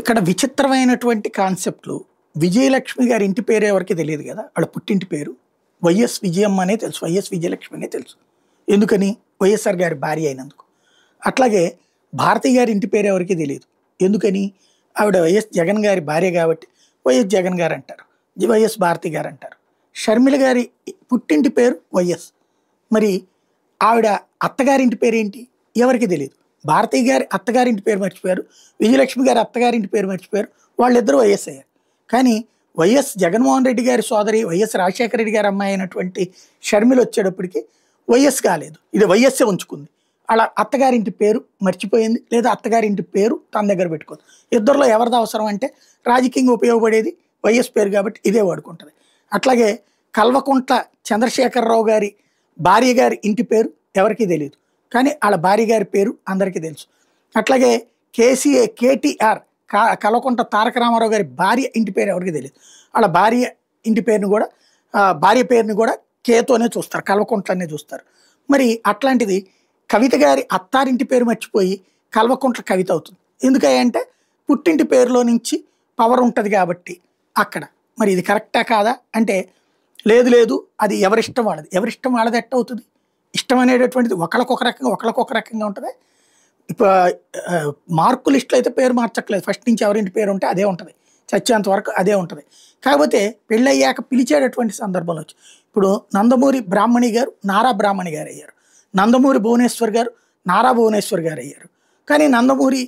ఇక్కడ విచిత్రమైనటువంటి కాన్సెప్ట్లు. విజయలక్ష్మి గారి ఇంటి పేరు ఎవరికీ తెలియదు కదా! వాళ్ళ పుట్టింటి పేరు. వైఎస్ విజయమ్మ అనే తెలుసు. వైఎస్ విజయలక్ష్మి అనే తెలుసు. ఎందుకని? వైఎస్ఆర్ గారి భార్య అయినందుకు. అట్లాగే భారతి గారి ఇంటి పేరు ఎవరికీ తెలియదు. ఎందుకని? ఆవిడ వైఎస్ జగన్ గారి భార్య కాబట్టి వైఎస్ జగన్ గారు అంటారు. వైఎస్ భారతి గారు అంటారు. షర్మిల గారి పుట్టింటి పేరు వైఎస్. మరి ఆవిడ అత్తగారింటి పేరేంటి? ఎవరికీ తెలియదు. భారతి గారి అత్తగారింటి పేరు మర్చిపోయారు. విజయలక్ష్మి గారి అత్తగారింటి పేరు మర్చిపోయారు. వాళ్ళిద్దరూ వైఎస్ అయ్యారు. కానీ వైఎస్ జగన్మోహన్ రెడ్డి గారి సోదరి వైఎస్ రాజశేఖర రెడ్డి గారి అమ్మాయి అయినటువంటి షర్మిల వచ్చేటప్పటికి వైఎస్ కాలేదు. ఇది వైఎస్ఏ ఉంచుకుంది. అలా అత్తగారింటి పేరు మర్చిపోయింది, లేదా అత్తగారింటి పేరు తన దగ్గర పెట్టుకుంది. ఇద్దరిలో ఎవరిది అవసరం అంటే రాజకీయంగా ఉపయోగపడేది వైఎస్ పేరు కాబట్టి ఇదే వాడుకుంటుంది. అట్లాగే కల్వకుంట్ల చంద్రశేఖరరావు గారి భార్య గారి ఇంటి పేరు ఎవరికీ తెలియదు. కానీ వాళ్ళ భార్య గారి పేరు అందరికీ తెలుసు. అట్లాగే కేటీఆర్ కల్వకుంట్ల తారక రామారావు గారి భార్య ఇంటి పేరు ఎవరికి తెలియదు. వాళ్ళ భార్య ఇంటి పేరుని కూడా భార్య పేరుని కూడా కేతోనే చూస్తారు, కల్వకుంట్లనే చూస్తారు. మరి అట్లాంటిది కవిత గారి అత్తారింటి పేరు మర్చిపోయి కల్వకుంట్ల కవిత అవుతుంది. ఎందుకంటే పుట్టింటి పేరులో నుంచి పవర్ ఉంటుంది కాబట్టి అక్కడ. మరి ఇది కరెక్టా కాదా అంటే లేదు లేదు, అది ఎవరిష్టం వాళ్ళది. ఎవరిష్టం వాళ్ళది ఎట్ట అవుతుంది? ఇష్టం అనేటటువంటిది ఒకళ్ళకొక రకంగా ఉంటుంది. ఇప్పుడు మార్కు లిస్టులో అయితే పేరు మార్చట్లేదు. ఫస్ట్ నుంచి ఎవరింటి పేరు ఉంటే అదే ఉంటుంది, చచ్చేంత వరకు అదే ఉంటుంది. కాకపోతే పెళ్ళయ్యాక పిలిచేటటువంటి సందర్భంలో వచ్చి ఇప్పుడు నందమూరి బ్రాహ్మణి గారు నారా బ్రాహ్మణి గారు అయ్యారు. నందమూరి భువనేశ్వర్ గారు నారా భువనేశ్వర్ గారు అయ్యారు. కానీ నందమూరి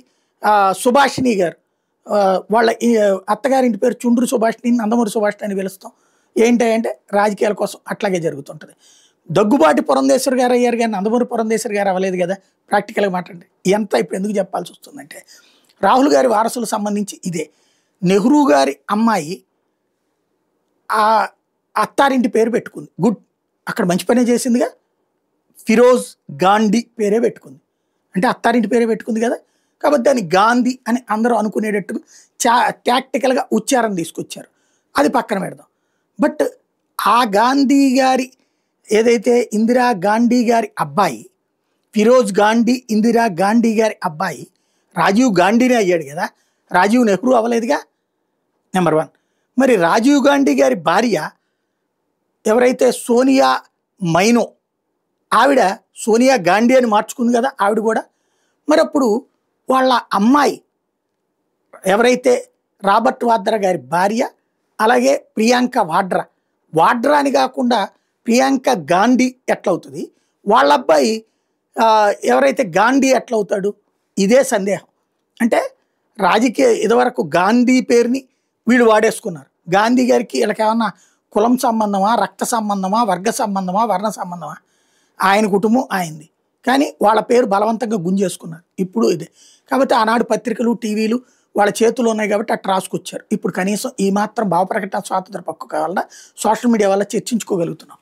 సుభాషిణి గారు వాళ్ళ అత్తగారింటి పేరు చుండ్రు సుభాషిణి, నందమూరి సుభాషిణి అని పిలుస్తాం. ఏంటంటే రాజకీయాల కోసం అట్లాగే జరుగుతుంటుంది. దగ్గుబాటి పురంధేశ్వర్ గారు అయ్యారు కానీ నందమూరి పురంధేశ్వర్ గారు అవ్వలేదు కదా. ప్రాక్టికల్గా మాట్లాడండి. ఎంత ఇప్పుడు ఎందుకు చెప్పాల్సి వస్తుందంటే రాహుల్ గారి వారసులకు సంబంధించి ఇదే. నెహ్రూ గారి అమ్మాయి ఆ అత్తారింటి పేరు పెట్టుకుంది. గుడ్, అక్కడ మంచి పనే చేసిందిగా. ఫిరోజ్ గాంధీ పేరే పెట్టుకుంది. అంటే అత్తారింటి పేరే పెట్టుకుంది కదా. కాబట్టి దాన్ని గాంధీ అని అందరూ అనుకునేటట్టు టాక్టికల్గా ఉచ్చారణ తీసుకొచ్చారు. అది పక్కన పెడదాం. బట్ ఆ గాంధీ గారి ఏదైతే ఇందిరా గాంధీ గారి అబ్బాయి ఫిరోజ్ గాంధీ, ఇందిరా గాంధీ గారి అబ్బాయి రాజీవ్ గాంధీనే అయ్యాడు కదా. రాజీవ్ నెహ్రూ అవ్వలేదుగా. నెంబర్ 1. మరి రాజీవ్ గాంధీ గారి భార్య ఎవరైతే సోనియా మైనో, ఆవిడ సోనియా గాంధీ అని మార్చుకుంది కదా ఆవిడ కూడా. మరి అప్పుడు వాళ్ళ అమ్మాయి ఎవరైతే రాబర్ట్ వాద్రా గారి భార్య, అలాగే ప్రియాంక వాడ్రా అని కాకుండా ప్రియాంక గాంధీ ఎట్లవుతుంది? వాళ్ళ అబ్బాయి ఎవరైతే గాంధీ ఎట్లవుతాడు? ఇదే సందేహం. అంటే రాజకీయ ఇదివరకు గాంధీ పేరుని వీళ్ళు వాడేసుకున్నారు. గాంధీ గారికి వీళ్ళకి ఏమన్నా కులం సంబంధమా, రక్త సంబంధమా, వర్గ సంబంధమా, వర్ణ సంబంధమా? ఆయన కుటుంబం ఆయనది. కానీ వాళ్ళ పేరు బలవంతంగా గుంజేసుకున్నారు. ఇప్పుడు ఇదే. కాబట్టి ఆనాడు పత్రికలు, టీవీలు వాళ్ళ చేతులు ఉన్నాయి కాబట్టి అట్లా రాసుకొచ్చారు. ఇప్పుడు కనీసం ఈ మాత్రం భావ ప్రకటన స్వాతంత్ర పక్కు కావాలన్నా సోషల్ మీడియా వల్ల చర్చించుకోగలుగుతున్నాం.